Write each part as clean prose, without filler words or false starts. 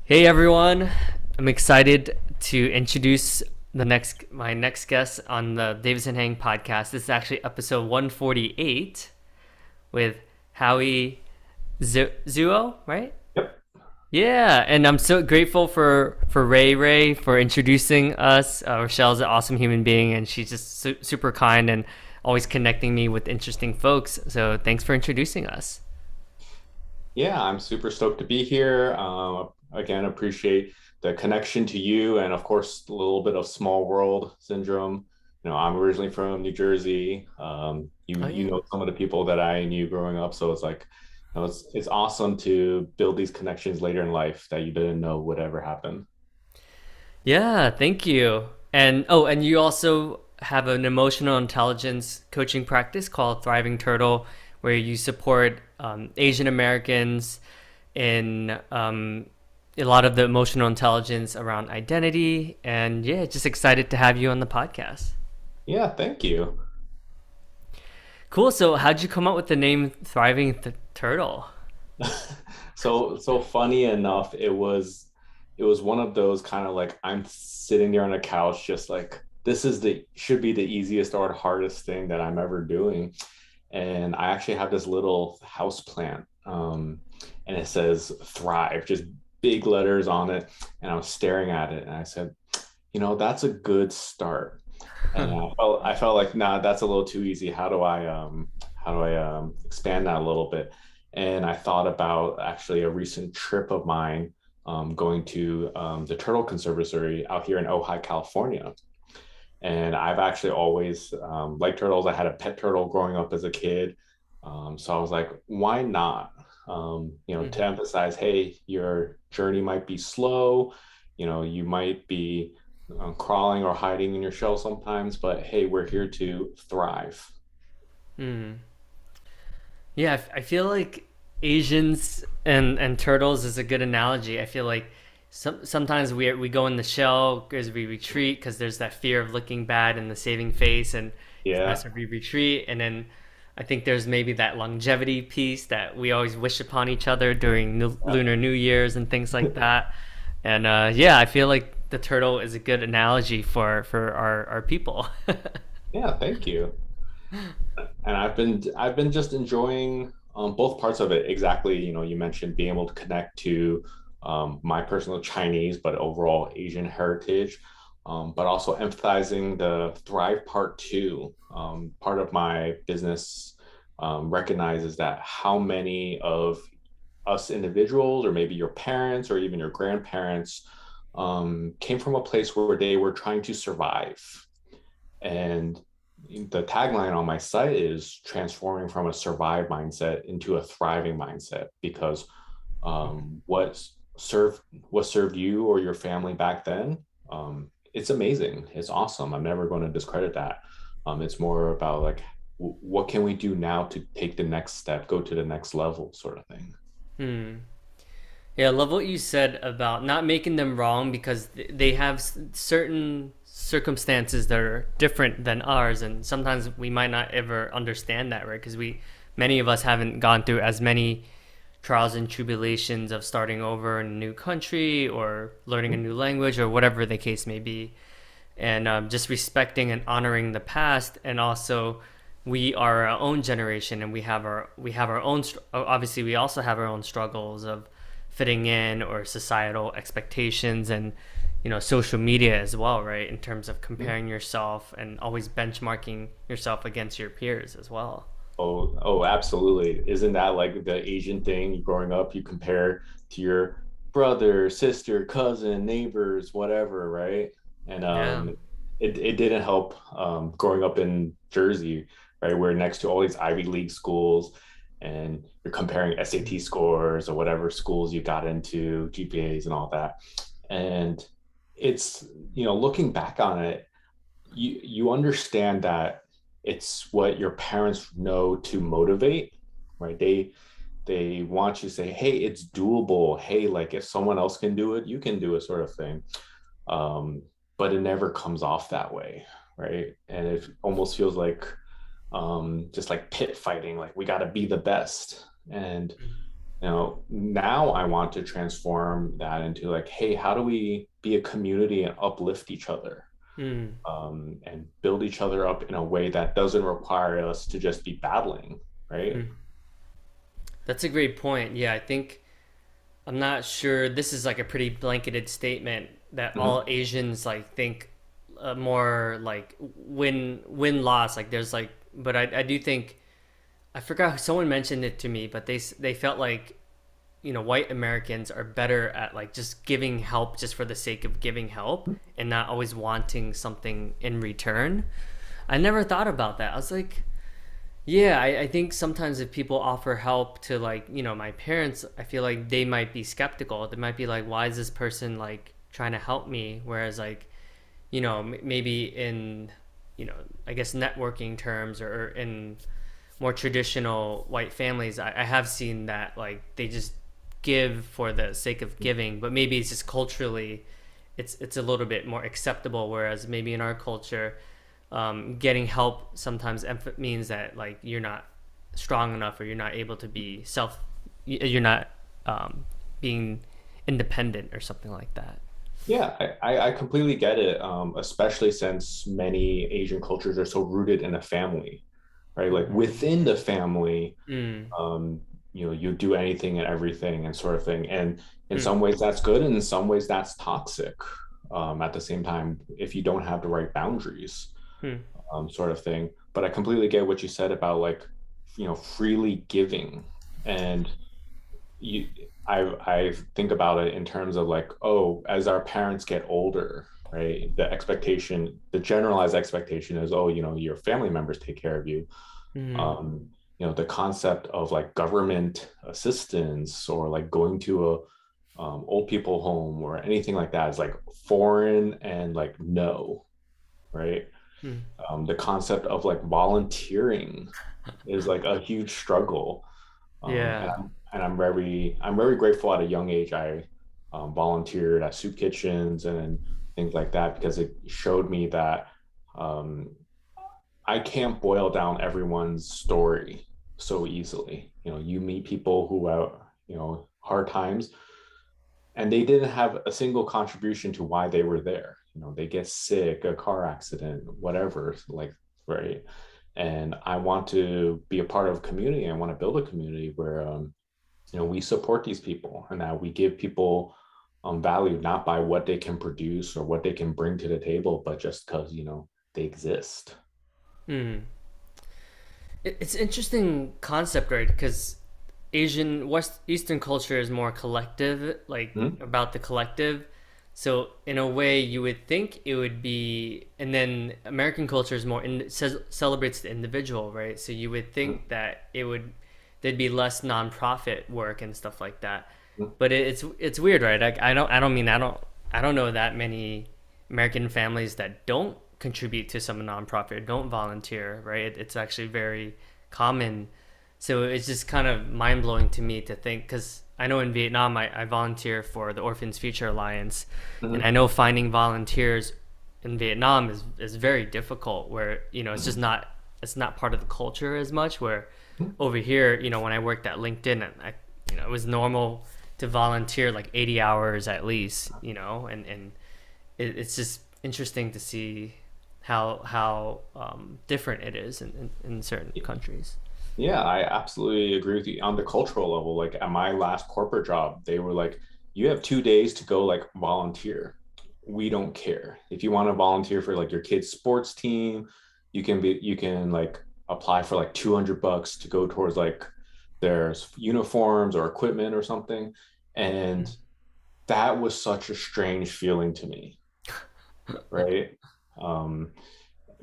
Hey everyone, I'm excited to introduce my next guest on the Davidson Hang podcast. This is actually episode 148 with Howie Zuo, right? Yep. Yeah, and I'm so grateful for Ray for introducing us. Rochelle's an awesome human being, and she's just super kind and always connecting me with interesting folks. So thanks for introducing us. Yeah, I'm super stoked to be here. Again, appreciate the connection to you, and of course, a little bit of small world syndrome. I'm originally from New Jersey. You Oh you yeah. know some of the people that I knew growing up, so it's like, it's awesome to build these connections later in life that you didn't know would ever happen. Yeah, thank you. And you also have an emotional intelligence coaching practice called Thriving Turtle, where you support Asian Americans in a lot of the emotional intelligence around identity. And yeah, just excited to have you on the podcast. Yeah, thank you. Cool. So, how'd you come up with the name Turtle? So funny enough, it was one of those kind of like I'm sitting there on a couch, just like this is the should be the easiest or hardest thing that I'm ever doing. And I actually have this little house plant, and it says Thrive, just big letters on it. And I was staring at it, and I said, that's a good start. And I felt like, nah, that's a little too easy. How do I expand that a little bit? And I thought about actually a recent trip of mine, going to the Turtle Conservatory out here in Ojai, California. And I've actually always liked turtles. I had a pet turtle growing up as a kid. So I was like, why not? To Mhm. emphasize, hey, your journey might be slow. You might be crawling or hiding in your shell sometimes, but hey, we're here to thrive. Mm. Yeah, I feel like Asians and turtles is a good analogy. I feel like sometimes we go in the shell because we retreat because there's that fear of looking bad in the saving face, and it's Yeah. best if we retreat. And then I think there's maybe that longevity piece that we always wish upon each other during Lunar New Year's and things like that. And yeah, I feel like the turtle is a good analogy for our people. Yeah, thank you. And I've been just enjoying both parts of it. Exactly, you mentioned being able to connect to my personal Chinese, but overall Asian heritage, but also emphasizing the thrive part too. Part of my business recognizes that how many of us individuals, or maybe your parents, or even your grandparents, came from a place where they were trying to survive. And the tagline on my site is transforming from a survive mindset into a thriving mindset, because what served you or your family back then, it's amazing. It's awesome. I'm never going to discredit that. It's more about like, what can we do now to take the next step, go to the next level, sort of thing. Hmm. Yeah, I love what you said about not making them wrong because they have certain circumstances that are different than ours, and sometimes we might not ever understand that, right? Because many of us haven't gone through as many trials and tribulations of starting over in a new country or learning a new language or whatever the case may be, and just respecting and honoring the past, and also we are our own generation and we have our own obviously we also have our own struggles of fitting in or societal expectations and social media as well, right, in terms of comparing yourself and always benchmarking yourself against your peers as well. Oh, absolutely. Isn't that like the Asian thing? Growing up, you compare to your brother, sister, cousin, neighbors, whatever, right? And Yeah. it didn't help growing up in Jersey, right? We're next to all these Ivy League schools, and you're comparing SAT scores or whatever schools you got into, GPAs and all that. And it's, looking back on it, you understand that it's what your parents know to motivate, right? They want you to say, hey, it's doable. Hey, like if someone else can do it, you can do it, sort of thing. um, but it never comes off that way, right? And it almost feels like just like pit fighting, like we got to be the best. And Now I want to transform that into like, hey, how do we be a community and uplift each other, Mm, and build each other up in a way that doesn't require us to just be battling, right? mm. That's a great point. Yeah, I think I'm not sure. This is like a pretty blanketed statement that Mm-hmm. all Asians like think more like win loss. Like there's like, but I do think I forgot someone mentioned it to me, but they felt like white Americans are better at like just giving help just for the sake of giving help and not always wanting something in return. I never thought about that. I was like, yeah, I think sometimes if people offer help to like, my parents, I feel like they might be skeptical. They might be like, why is this person like trying to help me? Whereas like, maybe in, I guess networking terms or in more traditional white families, I have seen that like they just give for the sake of giving, but maybe it's just culturally, it's a little bit more acceptable. Whereas maybe in our culture, getting help sometimes means that like you're not strong enough or you're not able to be you're not being independent or something like that. Yeah, I completely get it, especially since many Asian cultures are so rooted in a family, right? Like within the family, Mm, um, you do anything and everything and sort of thing. And in mm, some ways that's good, and in some ways that's toxic. At the same time, if you don't have the right boundaries, mm, sort of thing. But I completely get what you said about like, freely giving. And you I think about it in terms of like, oh, as our parents get older, right, the generalized expectation is, oh, your family members take care of you. mm, um the concept of like government assistance or like going to a old people home or anything like that is like foreign and like no, right? mm. The concept of like volunteering is like a huge struggle. And Yeah. I'm very grateful at a young age. I volunteered at soup kitchens and things like that because it showed me that um, I can't boil down everyone's story so easily. You meet people who have hard times, and they didn't have a single contribution to why they were there. They get sick, a car accident, whatever, like, right? And I want to be a part of a community. I want to build a community where we support these people and that we give people value not by what they can produce or what they can bring to the table, but just because they exist. Mm. It's an interesting concept, right? Because Asian West Eastern culture is more collective, like Mhm. about the collective. So in a way, you would think it would be, and then American culture is more celebrates the individual, right? So you would think that there'd be less nonprofit work and stuff like that. Mhm. But it's weird, right? Like I don't know that many American families that don't contribute to some nonprofit or don't volunteer, right? It's actually very common. So it's just kind of mind blowing to me to think, because I know in Vietnam I volunteer for the Orphans Future Alliance, and I Mhm. know finding volunteers in Vietnam is very difficult. Where it's just it's not part of the culture as much. Where Mhm. over here, when I worked at LinkedIn, and it was normal to volunteer like 80 hours at least, and it's just interesting to see how different it is in certain countries. Yeah, I absolutely agree with you on the cultural level. Like at my last corporate job, they were like, you have 2 days to go like volunteer. We don't care. If you want to volunteer for like your kid's sports team, you can like apply for like $200 to go towards like their uniforms or equipment or something. And that was such a strange feeling to me, right? Um,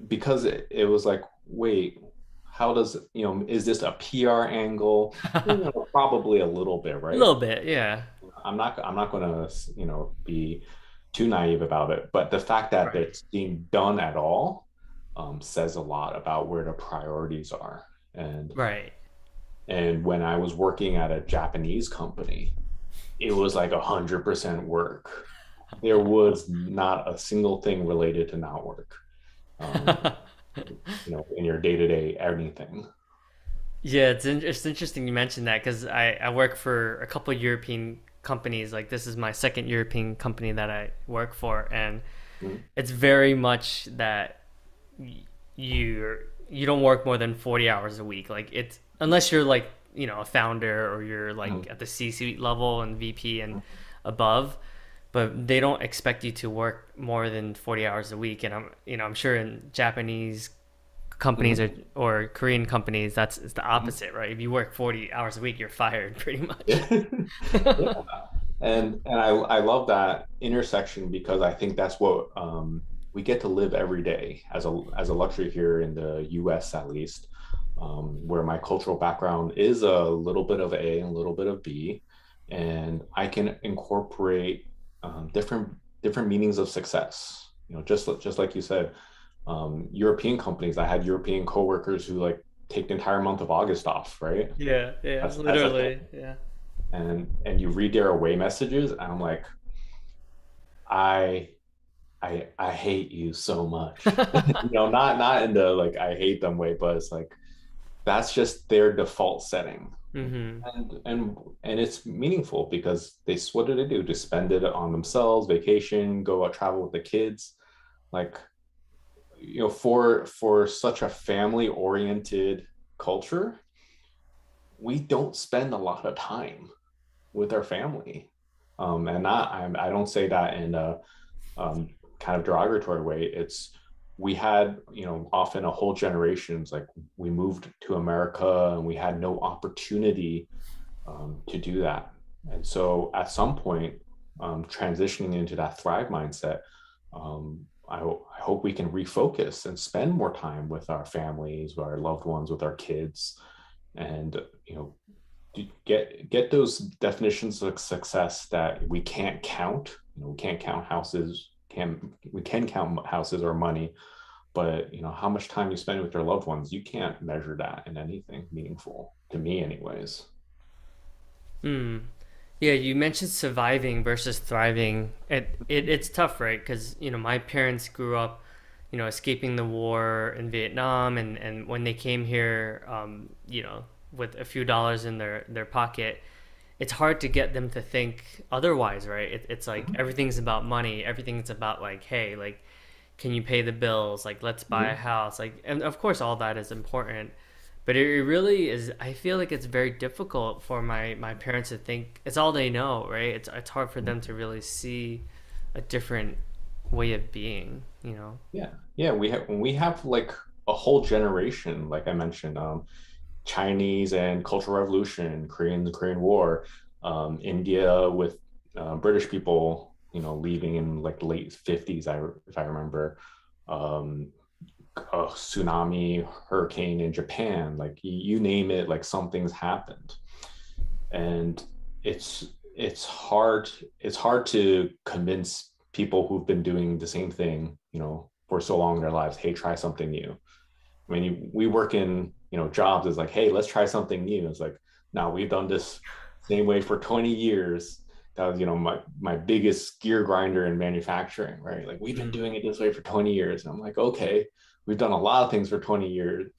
because it was like, wait, how does, is this a PR angle? A Probably a little bit, right? little bit, yeah. I'm not going to, be too naive about it, but the fact that Right. it's being done at all says a lot about where the priorities are. And Right. and when I was working at a Japanese company, it was like 100% work. There was not a single thing related to not work. Um, in your day to day anything. Yeah, it's interesting you mentioned that because I work for a couple European companies. Like this is my second European company that I work for, and Mhm. it's very much that you you don't work more than 40 hours a week. Like it's unless you're like, a founder or you're like Mhm. at the C-suite level and VP and above, but they don't expect you to work more than 40 hours a week. And I'm sure in Japanese companies Mhm. or Korean companies, that's it's the Mhm. opposite, right? If you work 40 hours a week, you're fired pretty much. Yeah. Yeah. And I love that intersection because I think that's what we get to live every day as a luxury here in the US at least, where my cultural background is a little bit of A and a little bit of B, and I can incorporate different meanings of success. Just like you said, European companies. I had European coworkers who like take the entire month of August off, right? Yeah, yeah, As a thing, literally, yeah. and you read their away messages, and I'm like, I I hate you so much. Not in the like I hate them way, but it's like that's just their default setting. Mm-hmm. And it's meaningful because what do they do? To spend it on themselves, vacation, go out travel with the kids. Like, for such a family oriented culture, we don't spend a lot of time with our family. And I don't say that in a um, kind of derogatory way. It's we had, often a whole generations like we moved to America and we had no opportunity to do that. And so at some point, transitioning into that thrive mindset, I hope we can refocus and spend more time with our families, with our loved ones, with our kids, and get those definitions of success that we can't count. We can't count houses. We can count houses or money, but how much time you spend with your loved ones, you can't measure that in anything meaningful to me, anyways. Hmm. Yeah, you mentioned surviving versus thriving. It's tough, right? Because my parents grew up, escaping the war in Vietnam, and when they came here, with a few dollars in their pocket, it's hard to get them to think otherwise, right? It's like everything's about money. Everything's about like, hey, like, can you pay the bills? Like, let's buy a Mm-hmm. house. Like, and of course, all that is important. But it really is. I feel like it's very difficult for my parents to think it's all they know, right? It's hard for them to really see a different way of being, you know? Yeah, yeah. We have like a whole generation, like I mentioned, Chinese and Cultural Revolution, the Korean War, India with British people, leaving in like the late 50s, if I remember, um, a tsunami, hurricane in Japan, like you name it, like something's happened, and it's hard to convince people who've been doing the same thing, for so long in their lives. Hey, try something new. I mean, we work in, jobs is like, hey, let's try something new. It's like, no, we've done this same way for 20 years. That was, my biggest gear grinder in manufacturing, right? Like we've been Mm. doing it this way for 20 years. And I'm like, okay, we've done a lot of things for 20 years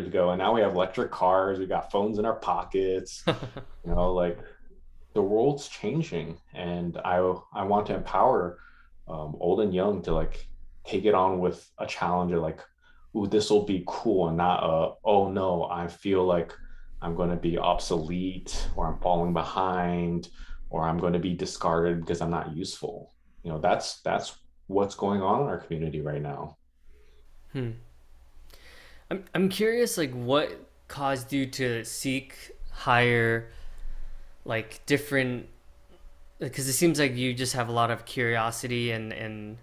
ago. And now we have electric cars, we got phones in our pockets, like the world's changing, and I want to empower old and young to like take it on with a challenge of like, ooh, this will be cool, and not oh no, I feel like I'm going to be obsolete or I'm falling behind or I'm going to be discarded because I'm not useful. That's what's going on in our community right now. Hmm. I'm curious, like, what caused you to seek higher, like, different, because it seems like you just have a lot of curiosity and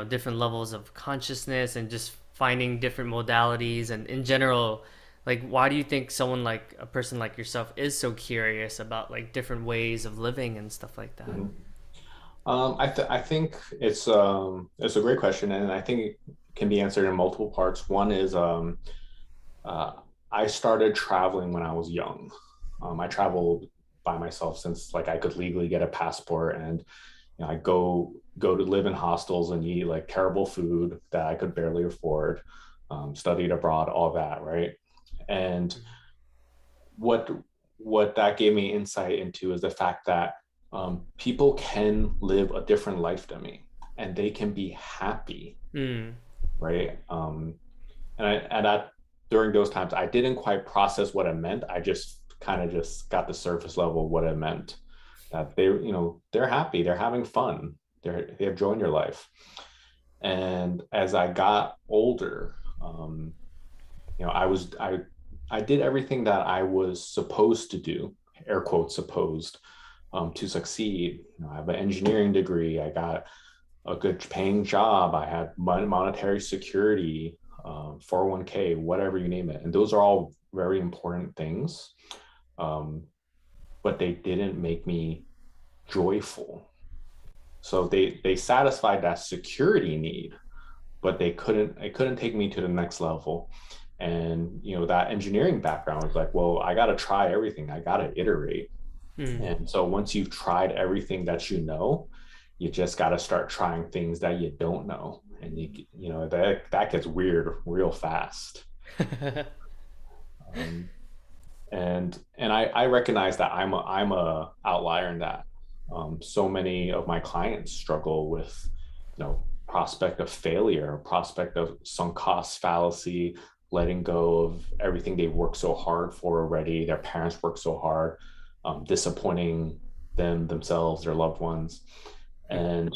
different levels of consciousness and just finding different modalities and in general, like, why do you think someone like a person like yourself is so curious about like different ways of living and stuff like that? Mhm. I think it's a great question, and I think it can be answered in multiple parts. One is uh, I started traveling when I was young. I traveled by myself since like I could legally get a passport, and I go to live in hostels and eat like terrible food that I could barely afford. Studied abroad, all that, right? And what what that gave me insight into is the fact that people can live a different life than me, and they can be happy, Mm. right? And I during those times, I didn't quite process what it meant. I just kind of just got the surface level of what it meant. That they're happy, they're having fun, they have joy in your life. And as I got older, you know, I did everything that I was supposed to do, air quotes supposed, to succeed. You know, I have an engineering degree. I got a good paying job. I had monetary security, 401k, whatever you name it. And those are all very important things. Um, but they didn't make me joyful. So they satisfied that security need, but it couldn't take me to the next level. And that engineering background was like, well, I got to try everything. I got to iterate. Mm. And so once you've tried everything that you just got to start trying things that you don't know. And that gets weird real fast. Um, and I recognize that I'm a outlier in that. So many of my clients struggle with, prospect of failure, prospect of sunk cost fallacy, letting go of everything they've worked so hard for already. Their parents worked so hard, disappointing themselves, their loved ones. And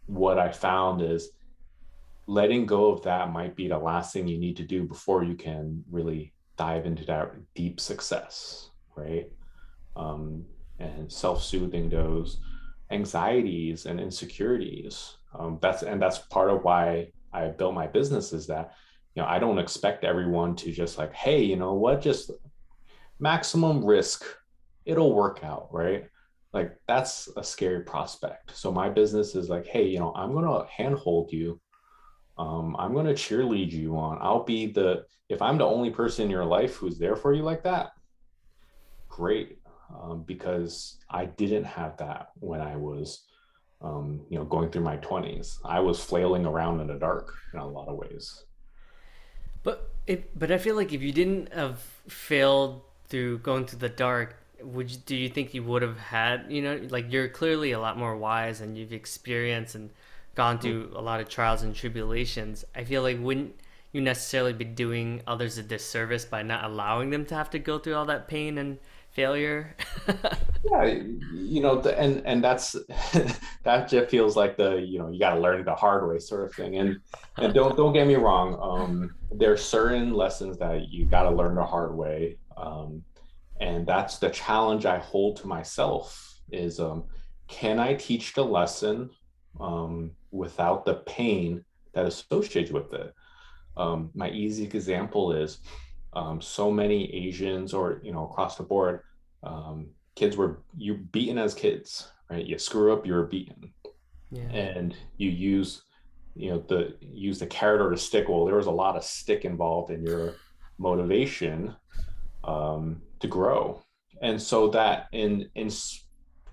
what I found is letting go of that might be the last thing you need to do before you can really dive into that deep success, right? Um, and self-soothing those anxieties and insecurities. That's part of why I built my business, is that I don't expect everyone to just like, hey, you know what, just maximum risk, it'll work out, right? Like that's a scary prospect. So my business is like, hey, I'm gonna handhold you. I'm gonna cheerlead you on. If I'm the only person in your life who's there for you like that, great. Because I didn't have that when I was, going through my 20s. I was flailing around in the dark in a lot of ways. But I feel like if you didn't have failed through going through the dark, do you think you would have had, like you're clearly a lot more wise and you've experienced and gone through a lot of trials and tribulations. I feel like wouldn't you necessarily be doing others a disservice by not allowing them to have to go through all that pain and failure? Yeah, and that's that just feels like you got to learn the hard way sort of thing. And don't get me wrong, there are certain lessons that you got to learn the hard way. And that's the challenge I hold to myself is, can I teach the lesson without the pain that associates with it? My easy example is, so many Asians, or across the board, kids were you beaten as kids, right? You screw up, you're beaten. Yeah. And you use the carrot or the stick. Well, there was a lot of stick involved in your motivation, to grow. And so that in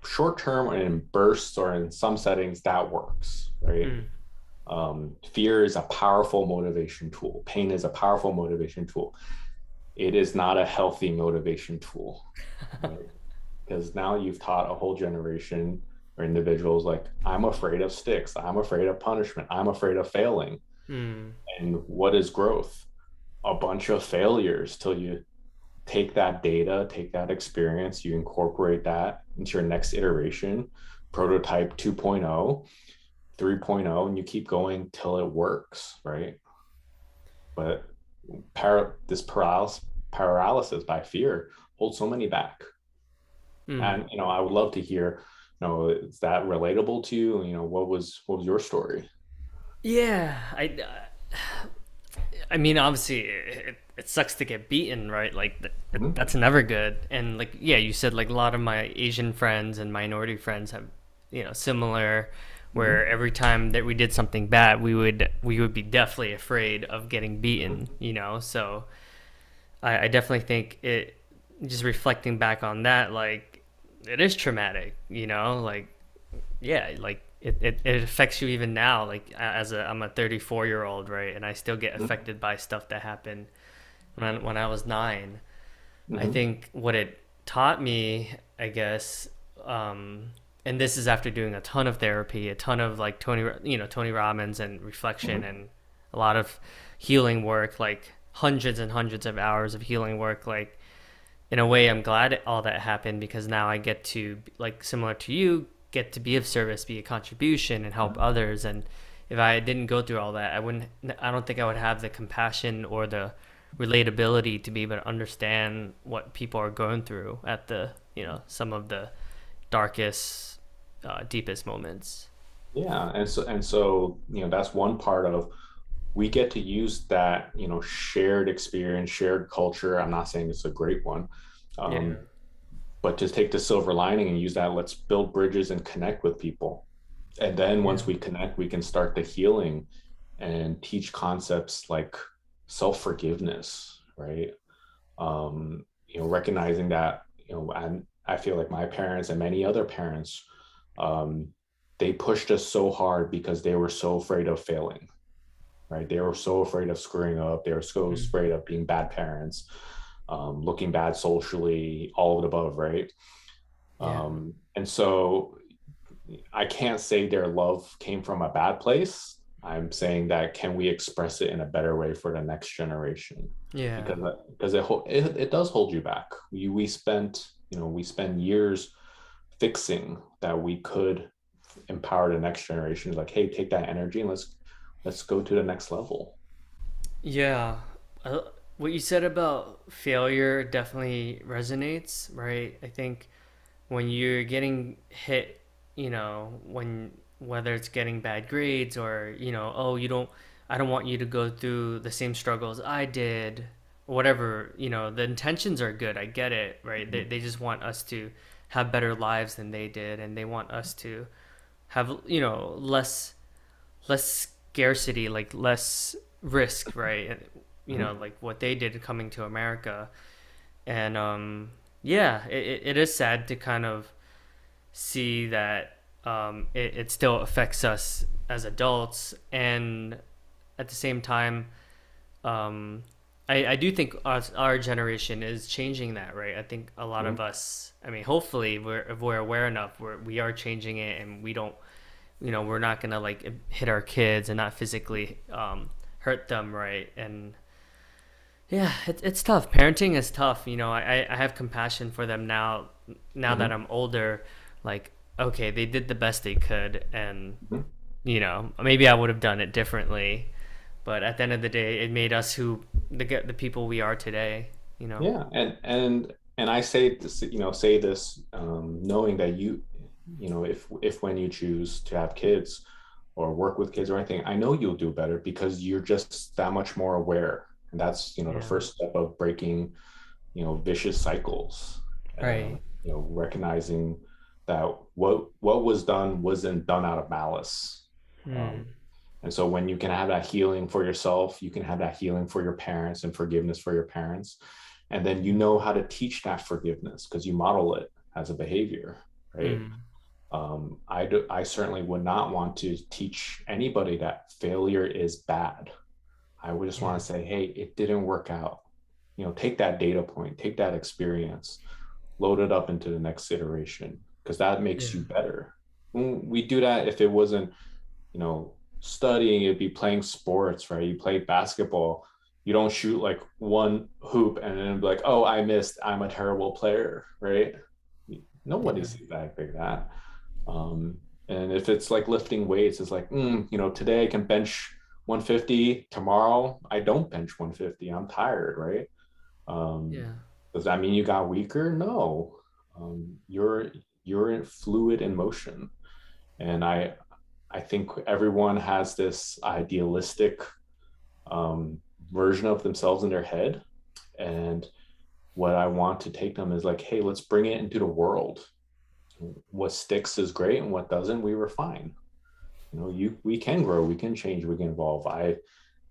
short term, or in bursts, or in some settings, that works, right? Mm. Fear is a powerful motivation tool. Pain is a powerful motivation tool. It is not a healthy motivation tool, right? Because now you've taught a whole generation or individuals like, I'm afraid of sticks, I'm afraid of punishment, I'm afraid of failing. Mm. And what is growth? A bunch of failures till you take that data, take that experience, you incorporate that into your next iteration, prototype 2.0, 3.0, and you keep going till it works, right? But this paralysis by fear holds so many back. Mm. And I would love to hear, is that relatable to you? What was your story? Yeah, I mean, obviously, it sucks to get beaten, right? Like, Mhm. that's never good. And, like, yeah, you said, like, a lot of my Asian friends and minority friends have, similar, where Mhm. every time that we did something bad, we would be deathly afraid of getting beaten, So I definitely think just reflecting back on that, like, it is traumatic, Like, yeah, like it affects you even now. Like I'm a 34-year-old, right, and I still get Mhm. affected by stuff that happened when I was 9. I Hmm. think what it taught me, I guess, um, and this is after doing a ton of therapy, a ton of like Tony Robbins and reflection Hmm. and a lot of healing work, like hundreds and hundreds of hours of healing work. Like in a way, I'm glad all that happened because now I get to, like similar to you, get to be of service, be a contribution, and help others. And if I didn't go through all that, I wouldn't. I don't think I would have the compassion or the relatability to be able to understand what people are going through at the some of the darkest, deepest moments. Yeah, and so that's one part of we get to use that shared experience, shared culture. I'm not saying it's a great one, Yeah. um, but to take the silver lining and use that, let's build bridges and connect with people. And then Yeah. once we connect, we can start the healing and teach concepts like self-forgiveness, right? Recognizing that, I feel like my parents and many other parents, um, they pushed us so hard because they were so afraid of failing, right? They were so afraid of screwing up. They were so Mm. afraid of being bad parents, looking bad socially, all of the above, right? Yeah. And so I can't say their love came from a bad place. I'm saying that can we express it in a better way for the next generation? Yeah. Because it does hold you back. We spend years fixing that we could empower the next generation. Like, hey, take that energy and let's go to the next level. Yeah. Uh, what you said about failure definitely resonates, right? I think when you're getting hit, when whether it's getting bad grades or, oh, I don't want you to go through the same struggles I did, or whatever, the intentions are good. I get it, right? Mm-hmm. They just want us to have better lives than they did, and they want us to have, less scarcity, like less risk, right? And, Mm-hmm. like what they did coming to America. And yeah, it is sad to kind of see that it still affects us as adults. And at the same time, um, I do think our generation is changing that, right? I think a lot of Mm-hmm. us, I mean, hopefully, if we're aware enough, we are changing it, and we don't, we're not gonna like hit our kids and not physically hurt them, right? And yeah, it's tough. Parenting is tough. I have compassion for them now. Now that Mm-hmm. I'm older, like, okay, they did the best they could, and Mm-hmm. maybe I would have done it differently. But at the end of the day, it made us the people we are today. You know. Yeah, and I say this, say this, knowing that if when you choose to have kids or work with kids or anything, I know you'll do better because you're just that much more aware, and that's the Yeah. first step of breaking vicious cycles. Right. Recognizing that what was done wasn't done out of malice. Um, Hmm. and so when you can have that healing for yourself, you can have that healing for your parents and forgiveness for your parents. And then you know how to teach that forgiveness because you model it as a behavior, right? Hmm. I certainly would not want to teach anybody that failure is bad. I would just want Yeah. to say, hey, it didn't work out. Take that data point, take that experience, load it up into the next iteration because that Yeah. makes you better. We do that if it wasn't studying, it'd be playing sports, right? You play basketball, you don't shoot like one hoop and then be like, oh, I missed, I'm a terrible player, right? Nobody Yeah. sees that like that. Um, and if it's like lifting weights, it's like, today I can bench 150, tomorrow I don't bench 150, I'm tired, right? Um, Yeah. does that mean you got weaker? No. You're fluid in motion. And I think everyone has this idealistic um, version of themselves in their head. And what I want to take them is like, hey, let's bring it into the world. What sticks is great, and what doesn't, we refine. We can grow, we can change, we can evolve. I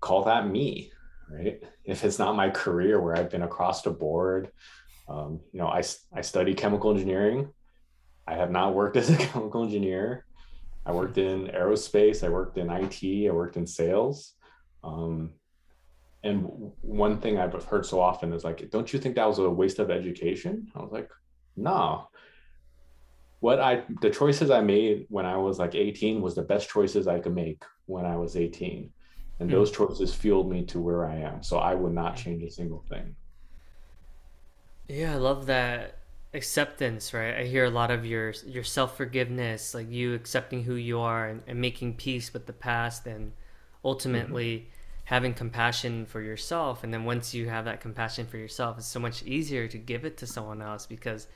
call that me, right? If it's not my career where I've been across the board, I study chemical engineering. I have not worked as a chemical engineer. I worked in aerospace. I worked in IT. I worked in sales. Um, And one thing I've heard so often is like, don't you think that was a waste of education? I was like, no. The choices I made when I was like 18 was the best choices I could make when I was 18. And Hmm. those choices fueled me to where I am. So I would not change a single thing. Yeah, I love that acceptance, right? I hear a lot of your self-forgiveness, like you accepting who you are and making peace with the past and Mhm. ultimately having compassion for yourself. And then once you have that compassion for yourself, it's so much easier to give it to someone else because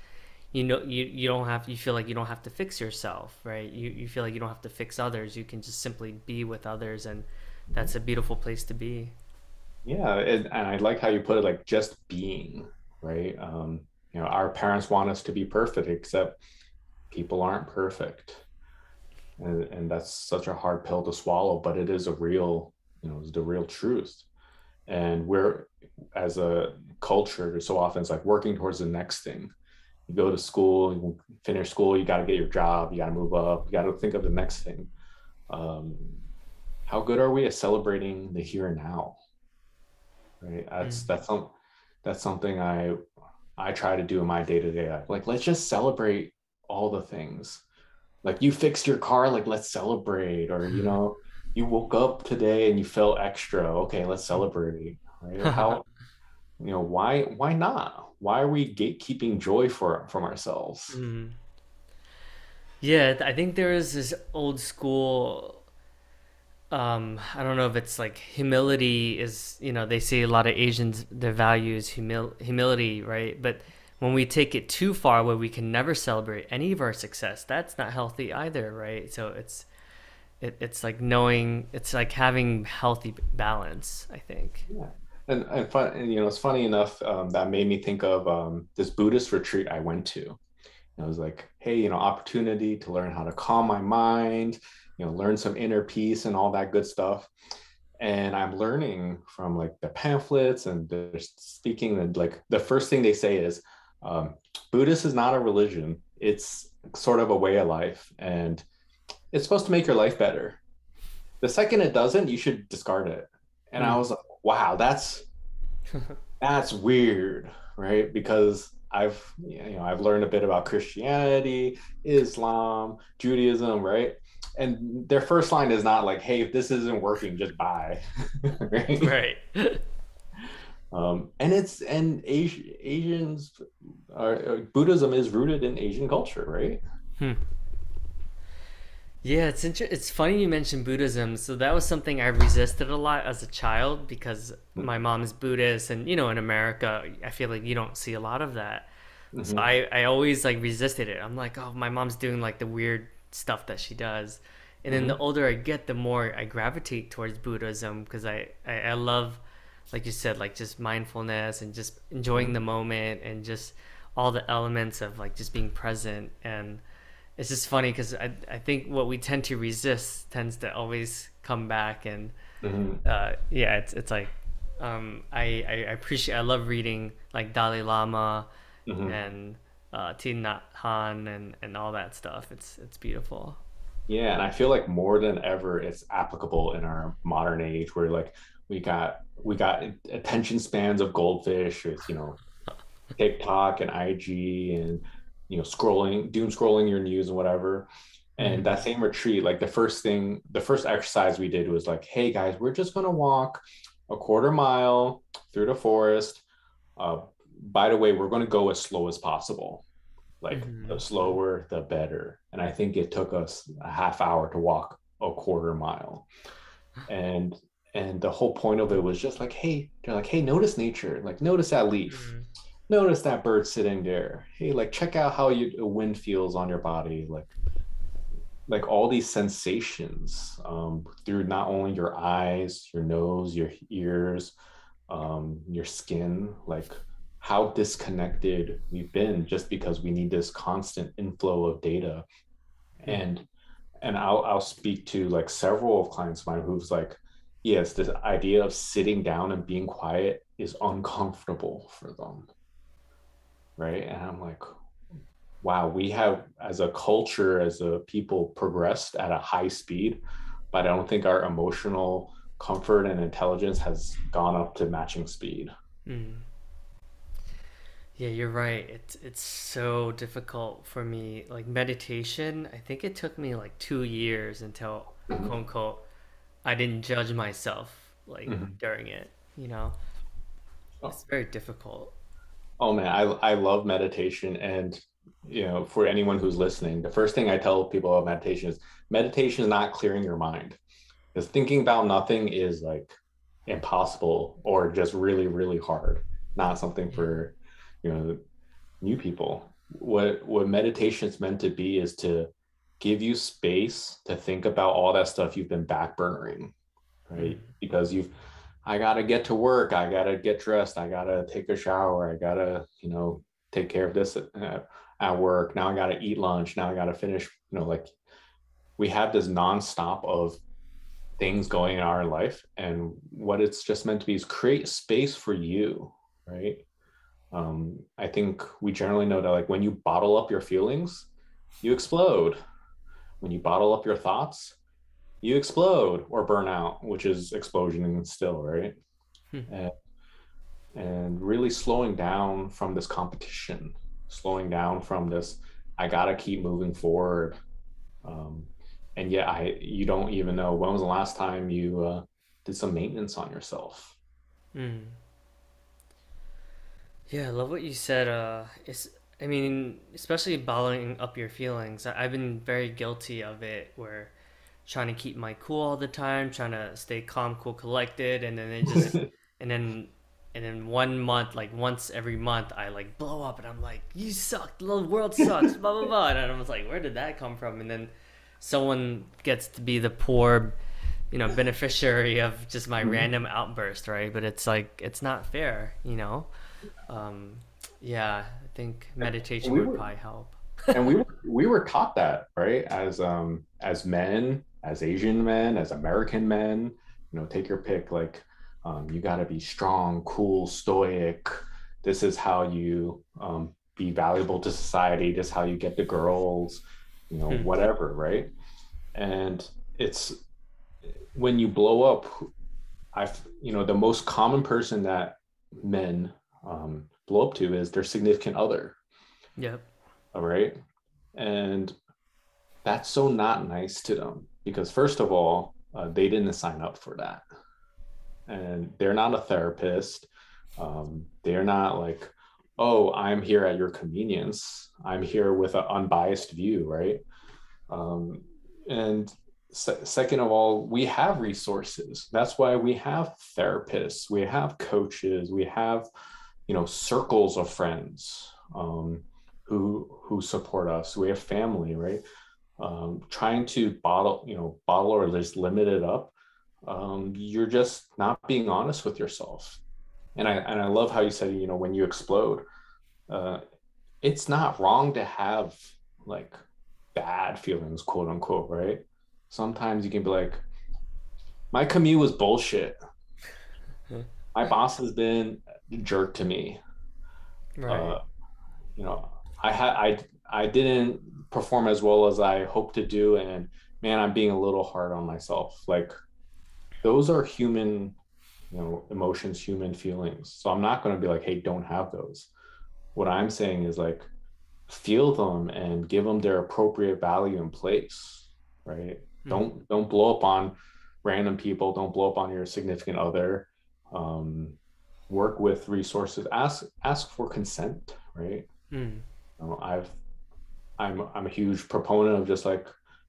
you don't have you feel like you don't have to fix yourself, right? You feel like you don't have to fix others. You can just simply be with others, and that's a beautiful place to be. Yeah, and I like how you put it, like just being, right? Our parents want us to be perfect, except people aren't perfect. And that's such a hard pill to swallow, but it is a real, it's the real truth. And we're, as a culture, so often it's like working towards the next thing. You go to school, you finish school, you got to get your job, you got to move up, you got to think of the next thing. Um, how good are we at celebrating the here and now? Right? Mm. That's something I try to do in my day to day life. Like, let's just celebrate all the things. Like, you fixed your car, like, let's celebrate. Or, you woke up today and you felt extra. Okay, let's celebrate. Right? Why not? Why are we gatekeeping joy from ourselves? Mm. Yeah, I think there is this old school I don't know if it's like humility is, they say a lot of Asians, their value is humility, right? But when we take it too far where we can never celebrate any of our success, that's not healthy either, right? So it's like knowing, it's like having healthy balance, I think. Yeah. And it's funny enough, that made me think of this Buddhist retreat I went to. And I was like, hey, opportunity to learn how to calm my mind, learn some inner peace and all that good stuff. And I'm learning from like the pamphlets and they're speaking, and like the first thing they say is, Buddhist is not a religion. It's sort of a way of life, and it's supposed to make your life better. The second it doesn't, you should discard it. And I Hmm. was like, wow, that's weird, right? Because I've learned a bit about Christianity, Islam, Judaism, right? And their first line is not like, "Hey, if this isn't working, just buy," right? Right. And Asians Buddhism is rooted in Asian culture, right? Hmm. Yeah, it's funny you mentioned Buddhism. So that was something I resisted a lot as a child because my mom is Buddhist, and in America, I feel like you don't see a lot of that. So Mm-hmm. I always like resisted it. I'm like, oh, my mom's doing like the weird stuff that she does. And then the Mm-hmm. older I get, the more I gravitate towards Buddhism because I love, like you said, like just mindfulness and just enjoying the moment and just all the elements of like just being present. And it's just funny because I think what we tend to resist tends to always come back. And Mm-hmm. yeah, it's like I appreciate, I love reading like Dalai Lama Mm-hmm. and Thich Nhat Hanh and all that stuff. It's beautiful. Yeah, and I feel like more than ever, it's applicable in our modern age, where like we got attention spans of goldfish with TikTok and IG, and doom scrolling your news and whatever. And Hmm. that same retreat, like the first exercise we did was like, hey guys, we're just gonna walk a quarter mile through the forest. Uh, by the way, we're gonna go as slow as possible. Like the Hmm. slower, the better. And I think it took us a half hour to walk a quarter mile. And and the whole point of it was just like, hey, they're like, hey, notice nature, like notice that leaf, Hmm. notice that bird sitting there. Hey, like check out how the wind feels on your body, like all these sensations, through not only your eyes, your nose, your ears, your skin, like how disconnected we've been just because we need this constant inflow of data. Hmm. And I'll speak to like several of clients of mine who's like, yes, this idea of sitting down and being quiet is uncomfortable for them, right? And I'm like, wow, we have as a culture, as a people, progressed at a high speed, but I don't think our emotional comfort and intelligence has gone up to matching speed. Mm. Yeah, you're right. It's so difficult for me. Like meditation, I think it took me like 2 years until Mhm. quote unquote I didn't judge myself like Mhm. during it, you know? Oh, It's very difficult. oh man, I love meditation. And for anyone who's listening, the first thing I tell people about meditation is not clearing your mind. Because thinking about nothing is like impossible or just really, really hard. Not something Yeah. for, you know, new people. What meditation is meant to be is to give you space to think about all that stuff you've been backburnering, right? Mm. Because I gotta get to work, I gotta get dressed, I gotta take a shower, I gotta, take care of this at work. Now I gotta eat lunch. Now I gotta finish, like we have this nonstop of things going in our life. And what it's just meant to be is create space for you, right? I think we generally know that like when you bottle up your feelings, you explode. When you bottle up your thoughts, you explode or burn out, which is explosion and still, right? Hmm. And, and really slowing down from this competition, slowing down from this, I gotta keep moving forward. Um, and yet you don't even know when was the last time you did some maintenance on yourself. Mm. Yeah, I love what you said. I mean, especially bottling up your feelings. I've been very guilty of it, where trying to keep my cool all the time, trying to stay calm, cool, collected, and then and then, and then 1 month, like once every month, I like blow up, and I'm like, "You suck, the world sucks," blah blah blah, and I was like, "Where did that come from?" And then someone gets to be the poor, beneficiary of just my random outburst, right? But it's like it's not fair, you know. Um, yeah, I think meditation we would were probably help. and we were taught that, right? As men, as Asian men, as American men, take your pick. Like, you got to be strong, cool, stoic. This is how you be valuable to society. This is how you get the girls, Hmm. whatever, right? And it's when you blow up, the most common person that men blow up to is their significant other. Yep. All right. And that's so not nice to them because, first of all, they didn't sign up for that. And they're not a therapist. They're not like, oh, I'm here at your convenience. I'm here with an unbiased view, right? Um, and second of all, we have resources. That's why we have therapists, we have coaches, we have, circles of friends who support us. We have family, right? Trying to bottle or just limit it up, you're just not being honest with yourself. And I love how you said, when you explode, uh, it's not wrong to have like bad feelings, quote unquote, right? Sometimes you can be like, my commute was bullshit. My boss has been a jerk to me. Right. Uh, you know, I didn't perform as well as I hoped to do, and man, I'm being a little hard on myself. Like those are human, emotions, human feelings. So I'm not going to be like, hey, don't have those. What I'm saying is like feel them and give them their appropriate value and place, right? Hmm. Don't blow up on random people. Don't blow up on your significant other. Um, Work with resources. Ask for consent, right? Hmm. I'm a huge proponent of just like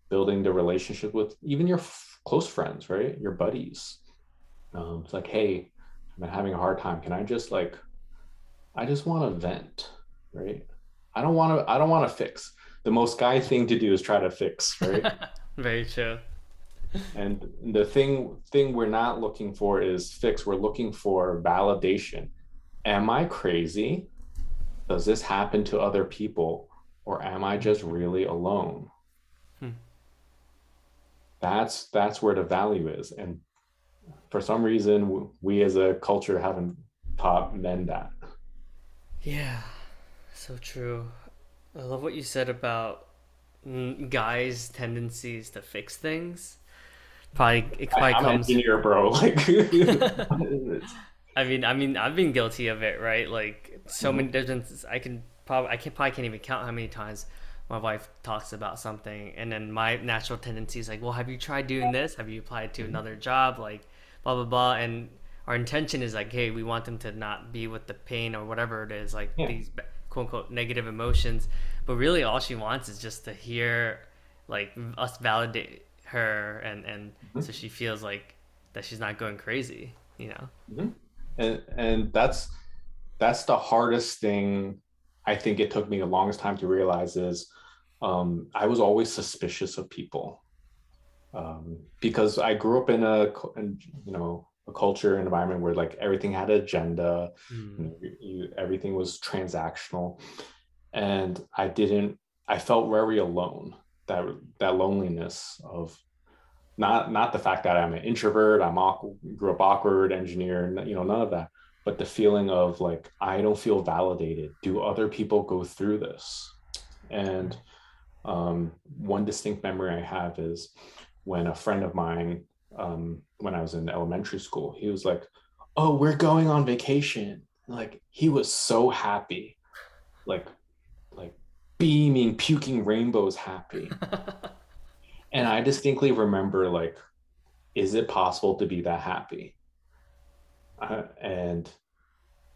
building the relationship with even your close friends, right? Your buddies. It's like, hey, I've been having a hard time. Can I just like I just want to vent, right? I don't want to fix. The most guy thing to do is try to fix, right? Very true. And the thing we're not looking for is fix. We're looking for validation. Am I crazy? Does this happen to other people? Or am I just really alone? Hmm. That's where the value is. And for some reason, we as a culture haven't taught men that. Yeah, so true. I love what you said about guys' tendencies to fix things. Probably it probably I'm an comes. engineer, bro. Like, I've been guilty of it, right? Like so many Mhm. different. I can probably can't even count how many times my wife talks about something, and then my natural tendency is like, well, have you tried doing this? Have you applied to Mhm. another job? Like, blah blah blah. And our intention is like, hey, we want them to not be with the pain or whatever it is, like Yeah. these quote unquote negative emotions. But really, all she wants is just to hear, like, us validate her, and so Mhm. she feels like that she's not going crazy, you know. Mhm. And that's the hardest thing. I think it took me the longest time to realize is I was always suspicious of people, because I grew up in a culture and environment where like everything had an agenda, Mm. everything was transactional, and I felt very alone. That that loneliness of not the fact that I'm an introvert, grew up awkward, engineer, none of that, but the feeling of like I don't feel validated. Do other people go through this? And one distinct memory I have is when a friend of mine, when I was in elementary school, he was like, "Oh, we're going on vacation." Like he was so happy, like like beaming, puking rainbows, happy. And I distinctly remember like, is it possible to be that happy? Uh, and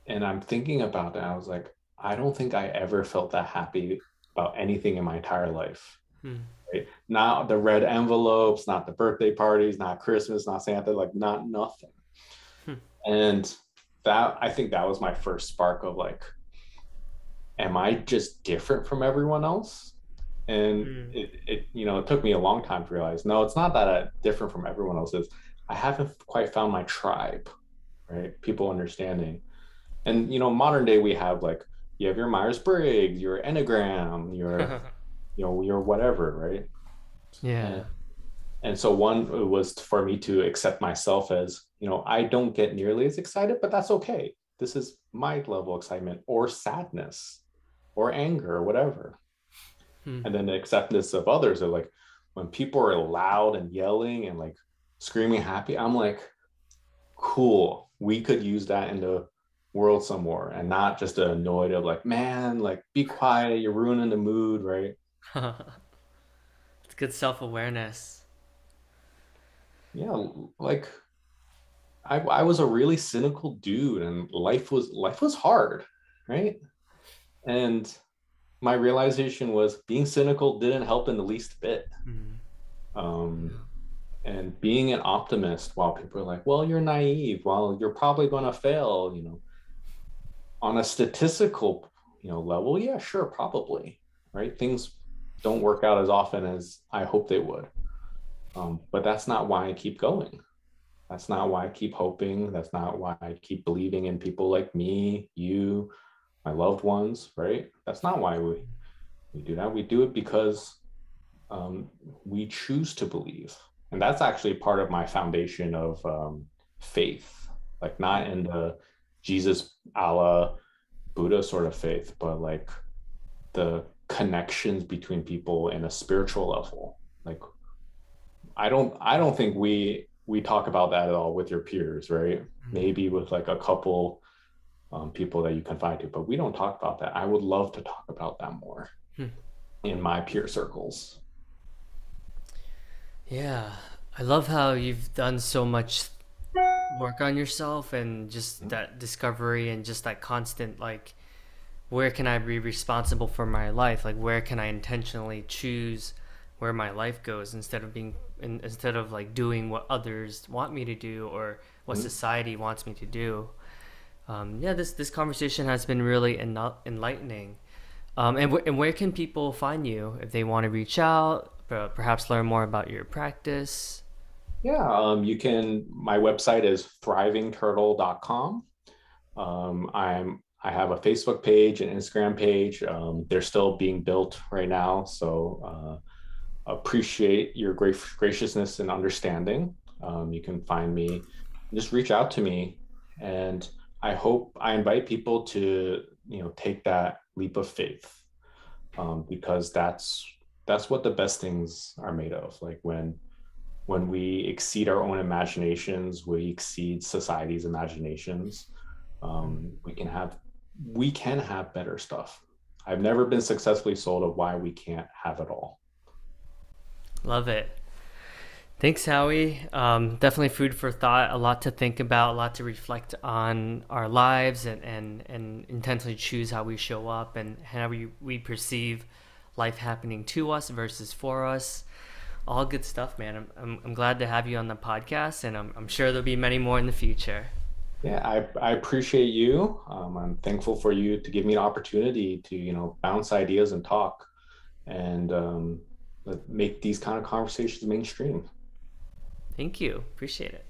and I'm thinking about that. I was like, I don't think I ever felt that happy about anything in my entire life. Mm. Right? Not the red envelopes, not the birthday parties, not Christmas, not Santa, like not nothing. Hmm. And that I think that was my first spark of like, am I just different from everyone else? And Mm. it took me a long time to realize, no, it's not that I'm different from everyone else. Is I haven't quite found my tribe, right? People understanding. And modern day we have like you have your Myers-Briggs, your Enneagram, your whatever, right? Yeah. And and so one was for me to accept myself as, I don't get nearly as excited, but that's okay. This is my level of excitement or sadness or anger or whatever. Hmm. And then the acceptance of others are like when people are loud and yelling and like screaming happy, I'm like, cool. We could use that in the world some more and not just annoyed of like, man, like be quiet, you're ruining the mood, right? It's good self-awareness. Yeah, like I was a really cynical dude and life was hard, right? And my realization was being cynical didn't help in the least bit. Mm. Um, and being an optimist while people are like, well, you're naive, well, you're probably going to fail, on a statistical, level, yeah, sure, probably, right? Things don't work out as often as I hope they would. But that's not why I keep going. That's not why I keep hoping. That's not why I keep believing in people like me, you, my loved ones, right? That's not why we do that. We do it because um, we choose to believe. And that's actually part of my foundation of faith, like not in the Jesus, Allah, Buddha sort of faith, but like the connections between people in a spiritual level. Like I don't think we talk about that at all with your peers, right? Mm. Maybe with like a couple people that you confide to, but we don't talk about that. I would love to talk about that more Hmm. in my peer circles. Yeah. I love how you've done so much work on yourself and just that discovery and just that constant, like, where can I be responsible for my life? Like, where can I intentionally choose where my life goes instead of like doing what others want me to do or what Mm-hmm. society wants me to do. Yeah, this conversation has been really enlightening. And where can people find you if they want to reach out, perhaps learn more about your practice? Yeah, my website is thrivingturtle.com. I have a Facebook page and Instagram page. They're still being built right now, so appreciate your graciousness and understanding. You can find me, just reach out to me, and I invite people to take that leap of faith, because that's what the best things are made of. Like when when we exceed our own imaginations, we exceed society's imaginations. Mm. We can have better stuff. I've never been successfully sold of why we can't have it all. Love it. Thanks, Howie. Definitely food for thought. A lot to think about, a lot to reflect on our lives, and intentionally choose how we show up and how we perceive life happening to us versus for us. All good stuff, man. I'm glad to have you on the podcast, and I'm sure there'll be many more in the future. Yeah, I appreciate you. I'm thankful for you to give me an opportunity to, bounce ideas and talk and make these kind of conversations mainstream. Thank you. Appreciate it.